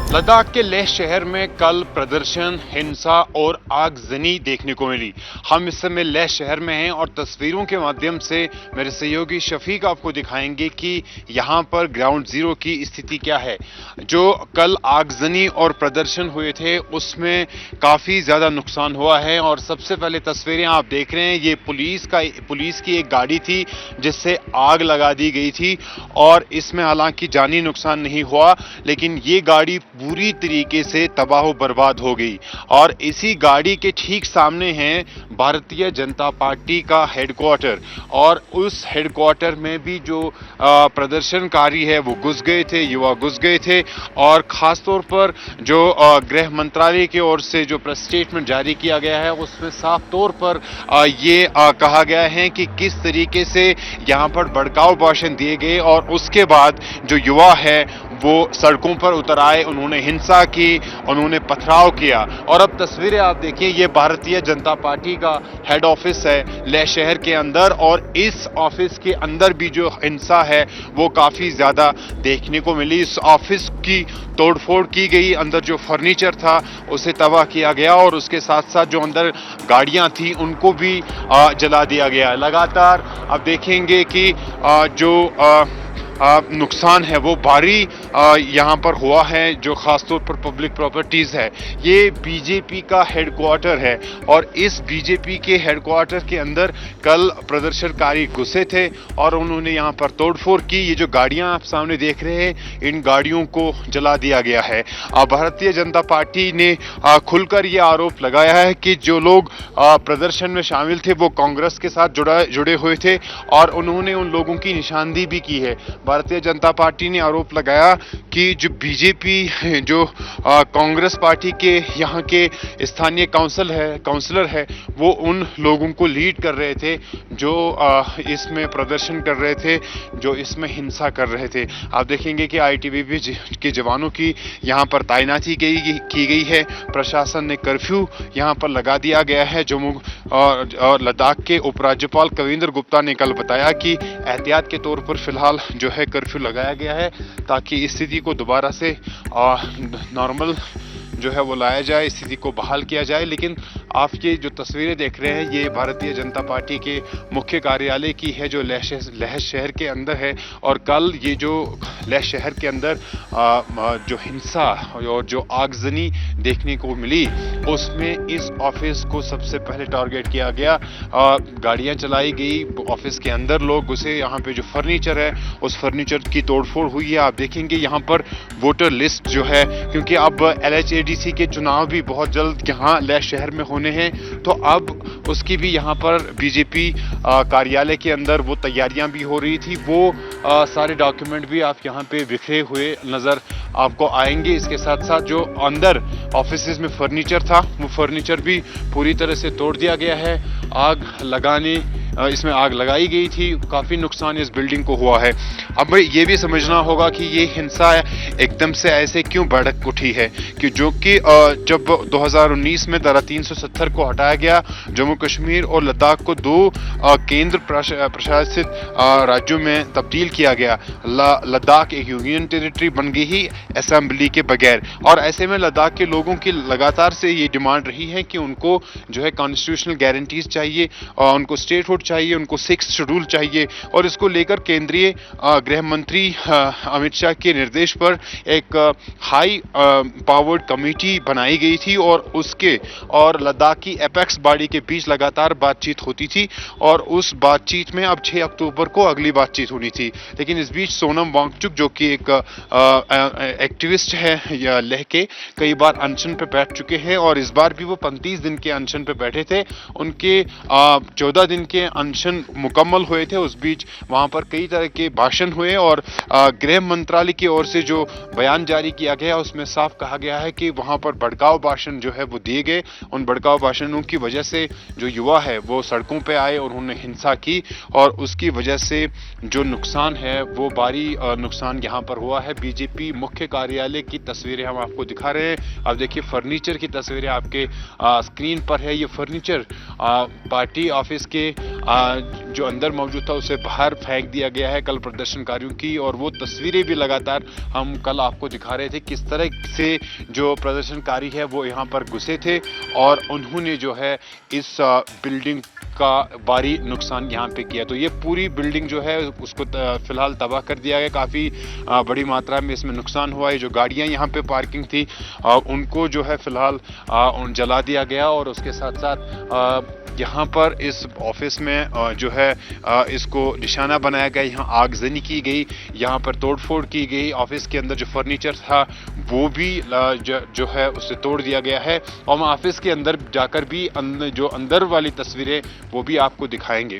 लद्दाख के लेह शहर में कल प्रदर्शन, हिंसा और आगजनी देखने को मिली। हम इस समय लेह शहर में हैं और तस्वीरों के माध्यम से मेरे सहयोगी शफीक आपको दिखाएंगे कि यहां पर ग्राउंड जीरो की स्थिति क्या है। जो कल आगजनी और प्रदर्शन हुए थे उसमें काफी ज्यादा नुकसान हुआ है और सबसे पहले तस्वीरें आप देख रहे हैं, ये पुलिस की एक गाड़ी थी जिससे आग लगा दी गई थी और इसमें हालांकि जानी नुकसान नहीं हुआ, लेकिन ये गाड़ी पूरी तरीके से तबाह बर्बाद हो गई। और इसी गाड़ी के ठीक सामने है भारतीय जनता पार्टी का हेडक्वार्टर और उस हेडक्वार्टर में भी जो प्रदर्शनकारी है वो घुस गए थे, युवा घुस गए थे। और खासतौर पर जो गृह मंत्रालय की ओर से जो प्रेस स्टेटमेंट जारी किया गया है उसमें साफ तौर पर ये कहा गया है कि किस तरीके से यहां पर भड़काऊ भाषण दिए गए और उसके बाद जो युवा है वो सड़कों पर उतर आए, उन्होंने हिंसा की, उन्होंने पथराव किया। और अब तस्वीरें आप देखिए, ये भारतीय जनता पार्टी का हेड ऑफिस है लेह शहर के अंदर और इस ऑफिस के अंदर भी जो हिंसा है वो काफी ज्यादा देखने को मिली। इस ऑफिस की तोड़फोड़ की गई, अंदर जो फर्नीचर था उसे तबाह किया गया और उसके साथ साथ जो अंदर गाड़ियां थी उनको भी जला दिया गया। लगातार आप देखेंगे कि जो नुकसान है वो भारी यहां पर हुआ है, जो खासतौर पर पब्लिक प्रॉपर्टीज है। ये बीजेपी का हेडक्वार्टर है और इस बीजेपी के हेडक्वार्टर के अंदर कल प्रदर्शनकारी घुसे थे और उन्होंने यहां पर तोड़फोड़ की। ये जो गाड़ियां आप सामने देख रहे हैं, इन गाड़ियों को जला दिया गया है। भारतीय जनता पार्टी ने खुलकर यह आरोप लगाया है कि जो लोग प्रदर्शन में शामिल थे वो कांग्रेस के साथ जुड़े हुए थे और उन्होंने उन लोगों की निशानदेही भी की है। भारतीय जनता पार्टी ने आरोप लगाया कि जो बीजेपी जो कांग्रेस पार्टी के यहाँ के स्थानीय काउंसलर है वो उन लोगों को लीड कर रहे थे जो इसमें प्रदर्शन कर रहे थे, जो इसमें हिंसा कर रहे थे। आप देखेंगे कि आईटीबीपी के जवानों की यहाँ पर तैनाती की गई है। प्रशासन ने कर्फ्यू यहाँ पर लगा दिया गया है। जम्मू और लद्दाख के उपराज्यपाल कविंद्र गुप्ता ने कल बताया कि एहतियात के तौर पर फिलहाल जो है कर्फ्यू लगाया गया है ताकि स्थिति को दोबारा से नॉर्मल जो है वो लाया जाए, स्थिति को बहाल किया जाए। लेकिन आप ये जो तस्वीरें देख रहे हैं ये भारतीय जनता पार्टी के मुख्य कार्यालय की है जो लेह शहर के अंदर है। और कल ये जो लेह शहर के अंदर जो हिंसा और जो आगजनी देखने को मिली उसमें इस ऑफिस को सबसे पहले टारगेट किया गया। गाड़ियां चलाई गई, ऑफिस के अंदर लोग घुसे, यहाँ पे जो फर्नीचर है उस फर्नीचर की तोड़फोड़ हुई है। आप देखेंगे यहाँ पर वोटर लिस्ट जो है, क्योंकि अब LHADC के चुनाव भी बहुत जल्द यहाँ लेह शहर में होने हैं तो अब उसकी भी यहाँ पर बीजेपी कार्यालय के अंदर वो तैयारियां भी हो रही थी। वो सारे डॉक्यूमेंट भी आप यहाँ पे बिखरे हुए नजर आपको आएंगे। इसके साथ साथ जो अंदर ऑफिसेज में फर्नीचर था वो फर्नीचर भी पूरी तरह से तोड़ दिया गया है। इसमें आग लगाई गई थी, काफी नुकसान इस बिल्डिंग को हुआ है। अब ये भी समझना होगा कि ये हिंसा एकदम से ऐसे क्यों भड़क उठी है कि जो कि जब 2019 में धारा 370 को हटाया गया, जम्मू कश्मीर और लद्दाख को दो केंद्र प्रशासित राज्यों में तब्दील किया गया। लद्दाख एक यूनियन टेरिटरी बन गई ही असेंबली के बगैर। और ऐसे में लद्दाख के लोगों की लगातार से ये डिमांड रही है कि उनको जो है कॉन्स्टिट्यूशनल गारंटीज चाहिए, उनको स्टेटहुड चाहिए, उनको 6th शेड्यूल चाहिए। और इसको लेकर केंद्रीय गृह मंत्री अमित शाह के निर्देश पर एक हाई पावर्ड कमेटी बनाई गई थी और लद्दाख की एपेक्स बॉडी के बीच लगातार बातचीत होती थी और उस बातचीत में अब 6 अक्टूबर को अगली बातचीत होनी थी। लेकिन इस बीच सोनम वांगचुक जो कि एक एक्टिविस्ट है या लेह के, कई बार अनशन पे बैठ चुके हैं और इस बार भी वो 35 दिन के अनशन पे बैठे थे। उनके 14 दिन के अनशन मुकम्मल हुए थे। उस बीच वहां पर कई तरह के भाषण हुए और गृह मंत्रालय की ओर से जो बयान जारी किया गया उसमें साफ कहा गया है कि वहां पर भड़काऊ भाषण जो है वो दिए गए। उन भड़काऊ भाषणों की वजह से जो युवा है वो सड़कों पे आए और उन्होंने हिंसा की और उसकी वजह से जो नुकसान है वो भारी नुकसान यहाँ पर हुआ है। बीजेपी मुख्य कार्यालय की तस्वीरें हम आपको दिखा रहे हैं। आप देखिए फर्नीचर की तस्वीरें आपके स्क्रीन पर है। ये फर्नीचर पार्टी ऑफिस के जो अंदर मौजूद था उसे बाहर फेंक दिया गया है कल प्रदर्शनकारियों की, और वो तस्वीरें भी लगातार हम कल आपको दिखा रहे थे किस तरह से जो प्रदर्शनकारी है वो यहाँ पर घुसे थे और उन्होंने जो है इस बिल्डिंग का भारी नुकसान यहाँ पे किया। तो ये पूरी बिल्डिंग जो है उसको फिलहाल तबाह कर दिया गया। काफ़ी बड़ी मात्रा में इसमें नुकसान हुआ है। जो गाड़ियाँ यहाँ पे पार्किंग थी उनको जो है फिलहाल जला दिया गया, और उसके साथ साथ यहाँ पर इस ऑफिस में जो है इसको निशाना बनाया गया। यहाँ आगजनी की गई, यहाँ पर तोड़फोड़ की गई। ऑफिस के अंदर जो फर्नीचर था वो भी जो है उसे तोड़ दिया गया है, और हम ऑफिस के अंदर जाकर भी जो अंदर वाली तस्वीरें वो भी आपको दिखाएंगे।